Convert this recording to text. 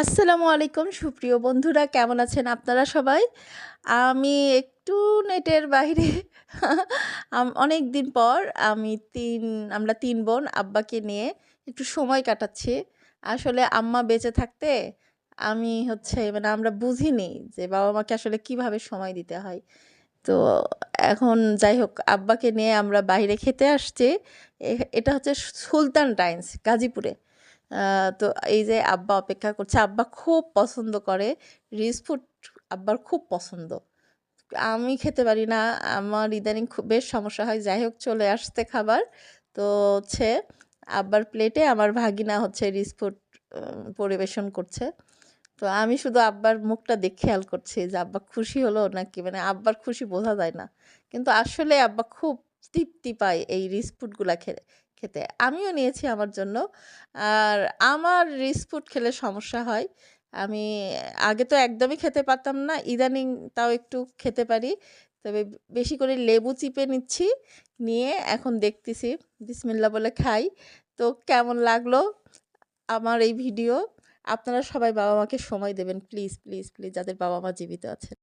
আসসালামু আলাইকুম সুপ্রিয় বন্ধুরা, কেমন আছেন আপনারা সবাই? আমি একটু নেটের বাইরে অনেক দিন পর আমি ৩ আমরা ৩ বোন আব্বাকে নিয়ে একটু সময় কাটাচ্ছি। আসলে আম্মা বেঁচে থাকতে আমি মানে আমরা বুঝিনি যে বাবা-মাকে আসলে কিভাবে সময় দিতে হয়। তো এখন যাই হোক আব্বাকে নিয়ে আমরা বাইরে খেতে আসছি। এটা হচ্ছে সুলতান ডাইনস গাজীপুরে। আ তো এই যে আব্বা অপেক্ষা করছে। আব্বা খুব পছন্দ করে। রিচ ফুড আব্বার খুব পছন্দ। আমি খেতে পারি না। আমার ইদানিং খুব বেশ সমস্যা হয়। যাই হোক চলে আসছে খাবার। তো হচ্ছে আব্বার প্লেটে আমার ভাগিনা রিচ ফুড পরিবেশন করছে। তো আমি শুধু আব্বার মুখটা খেয়াল করছি যে আব্বা খুশি হলো নাকি, মানে আব্বার খুশি বোঝা যায় না। কিন্তু আসলে আব্বা খুব তৃপ্তি পায় এই রিচ ফুডগুলা খেতে। আমিও নিয়েছি আমার জন্য। আর আমার রিচ ফুড খেলে সমস্যা হয়। আমি আগে তো একদমই খেতে পারতাম না। ইদানিং তাও একটু খেতে পারি। তবে বেশি করে লেবু চিপে নিচ্ছি। নিয়ে এখন দেখতেছি বিসমিল্লাহ বলে খাই। তো কেমন লাগলো আমার এই ভিডিও? আপনারা সবাই বাবা-মাকে সময় দেবেন প্লিজ, প্লিজ, প্লিজ যাদের বাবা-মা জীবিত আছেন।